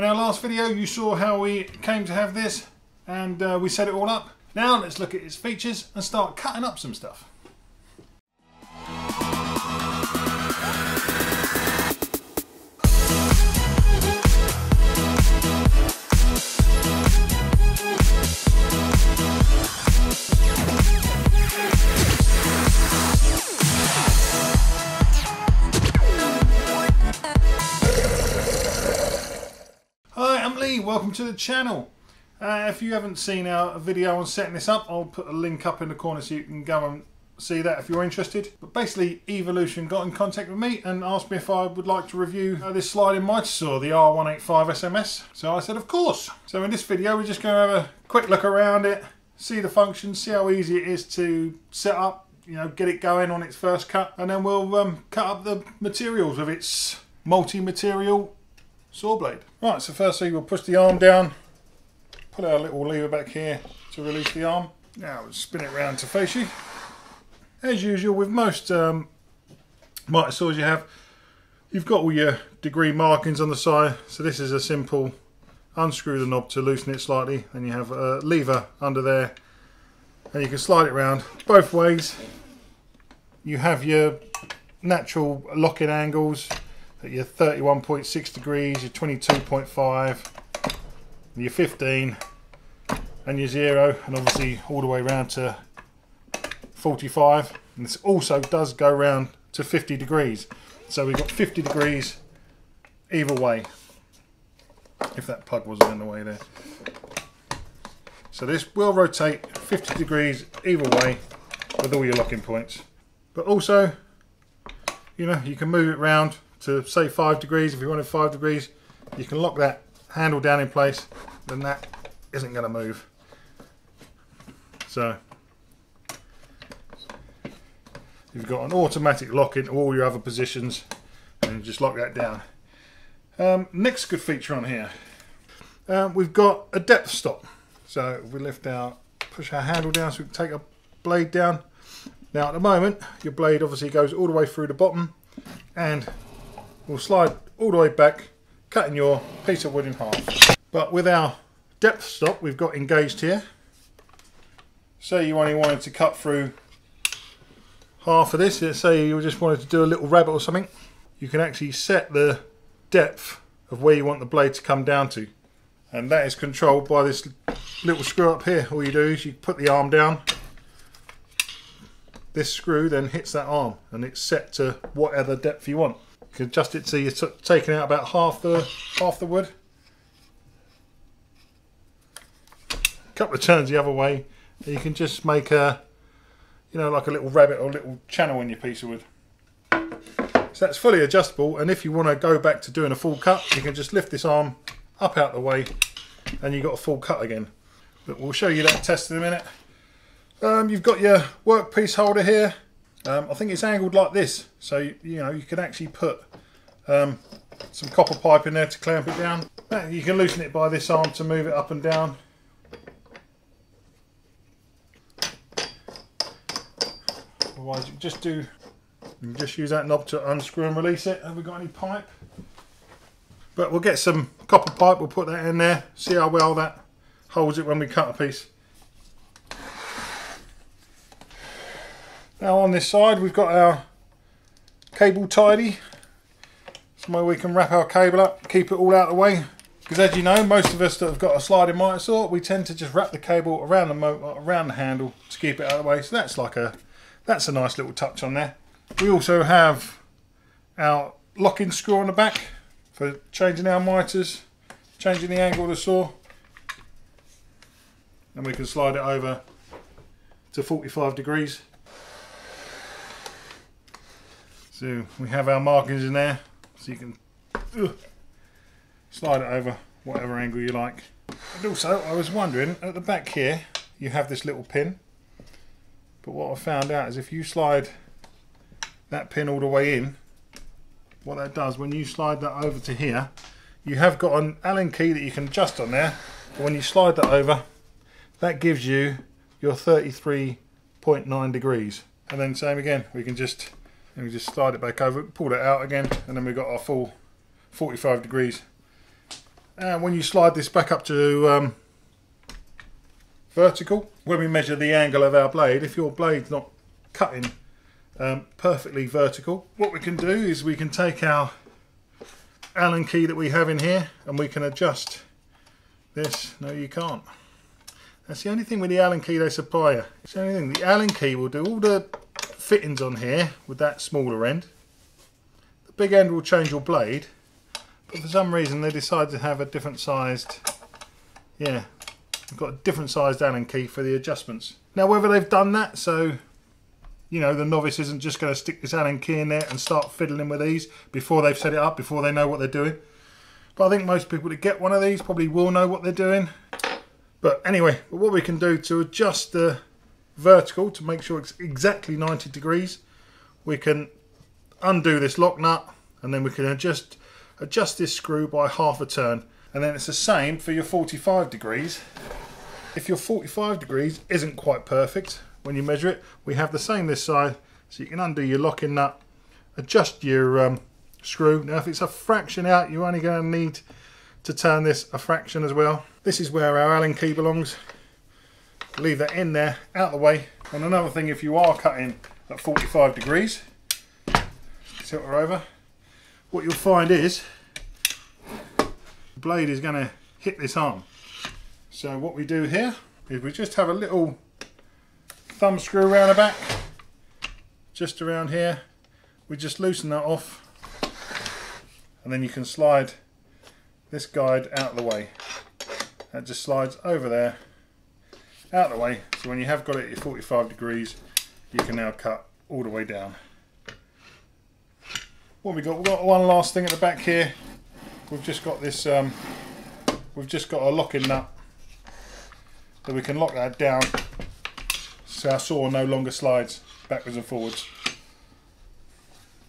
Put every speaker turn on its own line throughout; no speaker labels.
In our last video you saw how we came to have this and we set it all up. Now let's look at its features and start cutting up some stuff. Welcome to the channel. If you haven't seen our video on setting this up, I'll put a link up in the corner so you can go and see that if you're interested. But basically Evolution got in contact with me and asked me if I would like to review this sliding mitre saw, the R185 SMS. So I said of course. So in this video we're just going to have a quick look around it, see the functions, see how easy it is to set up, you know, get it going on its first cut, and then we'll cut up the materials of its multi-material saw blade. Right, so firstly we'll push the arm down, put our little lever back here to release the arm. Now we'll spin it round to face you. As usual with most mitre saws you've got all your degree markings on the side, so this is a simple unscrew the knob to loosen it slightly, and you have a lever under there and you can slide it round both ways. You have your natural lock-in angles at your 31.6 degrees, your 22.5, your 15 and your 0, and obviously all the way around to 45, and this also does go round to 50 degrees, so we've got 50 degrees either way, if that plug wasn't in the way there. So this will rotate 50 degrees either way with all your locking points, but also, you know, you can move it round to say 5 degrees. If you wanted 5 degrees, you can lock that handle down in place, then that isn't going to move. So you've got an automatic lock into all your other positions, and you just lock that down. Next good feature on here, we've got a depth stop. So if we push our handle down so we can take our blade down. Now at the moment your blade obviously goes all the way through the bottom and will slide all the way back, cutting your piece of wood in half. But with our depth stop we've got engaged here. Say you only wanted to cut through half of this, let's say you just wanted to do a little rabbit or something, you can actually set the depth of where you want the blade to come down to, and that is controlled by this little screw up here. All you do is you put the arm down, this screw then hits that arm and it's set to whatever depth you want. You can adjust it so you're taking out about half the wood. A couple of turns the other way, and you can just make a, you know, like a little rabbit or a little channel in your piece of wood. So that's fully adjustable, and if you want to go back to doing a full cut, you can just lift this arm up out the way and you've got a full cut again. But we'll show you that test in a minute. You've got your workpiece holder here. I think it's angled like this, so you know you can actually put some copper pipe in there to clamp it down. You can loosen it by this arm to move it up and down. Otherwise you can just use that knob to unscrew and release it. Have we got any pipe? But we'll get some copper pipe, we'll put that in there, see how well that holds it when we cut a piece. Now on this side we've got our cable tidy, somewhere we can wrap our cable up, keep it all out of the way, because as you know, most of us that have got a sliding mitre saw, we tend to just wrap the cable around the motor, around the handle to keep it out of the way. So that's a nice little touch on there. We also have our locking screw on the back for changing our mitres, changing the angle of the saw, and we can slide it over to 45 degrees. So we have our markings in there, so you can slide it over whatever angle you like. And also, I was wondering, at the back here you have this little pin, but what I found out is if you slide that pin all the way in, what that does, when you slide that over to here, you have got an Allen key that you can adjust on there, but when you slide that over, that gives you your 33.9 degrees. And then same again, we can just slide it back over, pull it out again, and then we've got our full 45 degrees And when you slide this back up to vertical, when we measure the angle of our blade, if your blade's not cutting perfectly vertical, what we can do is we can take our Allen key that we have in here and we can adjust this. No, you can't. That's the only thing with the Allen key they supply you. It's the only thing. The Allen key will do all the fittings on here with that smaller end. The big end will change your blade, but for some reason they decided to have a different sized, yeah, we've got a different sized Allen key for the adjustments. Now whether they've done that so, you know, the novice isn't just going to stick this Allen key in there and start fiddling with these before they've set it up, before they know what they're doing. But I think most people that get one of these probably will know what they're doing. But anyway, what we can do to adjust the vertical to make sure it's exactly 90 degrees, we can undo this lock nut and then we can adjust this screw by half a turn. And then it's the same for your 45 degrees. If your 45 degrees isn't quite perfect when you measure it, we have the same this side. So you can undo your locking nut, adjust your screw. Now if it's a fraction out, you're only going to need to turn this a fraction as well. This is where our Allen key belongs. Leave that in there, out of the way. And another thing, if you are cutting at 45 degrees, tilt her over, what you'll find is the blade is going to hit this arm. So what we do here is we just have a little thumb screw around the back, just around here. We just loosen that off, and then you can slide this guide out of the way. That just slides over there, out of the way. So when you have got it at your 45 degrees, you can now cut all the way down. What we got? We've got one last thing at the back here. We've just got this. We've just got a locking nut, so we can lock that down, so our saw no longer slides backwards and forwards.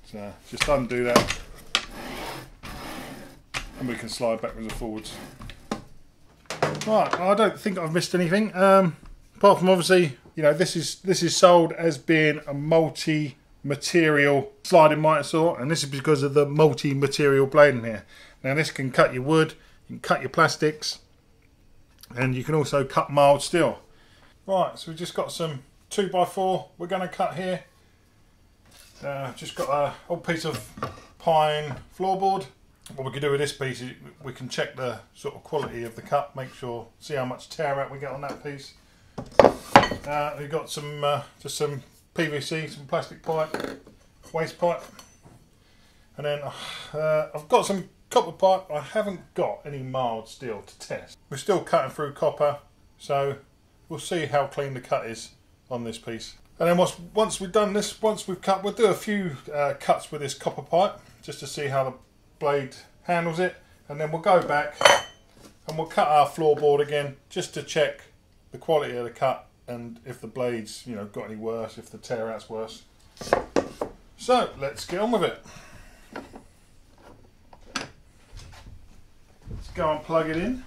So just undo that, and we can slide backwards and forwards. Right, I don't think I've missed anything. Apart from obviously, you know, this is sold as being a multi-material sliding miter saw, and this is because of the multi-material blade in here. Now this can cut your wood, you can cut your plastics, and you can also cut mild steel. Right, so we've just got some 2x4 we're going to cut here. Just got a old piece of pine floorboard. What we can do with this piece is we can check the sort of quality of the cut, make sure, see how much tear out we get on that piece. We've got some just some PVC, some plastic pipe, waste pipe, and then I've got some copper pipe. I haven't got any mild steel to test. We're still cutting through copper, so we'll see how clean the cut is on this piece. And then once we've done this, once we've cut, we'll do a few cuts with this copper pipe just to see how the blade handles it, and then we'll go back and we'll cut our floorboard again just to check the quality of the cut and if the blade's, you know, got any worse, if the tear out's worse. So let's get on with it. Let's go and plug it in.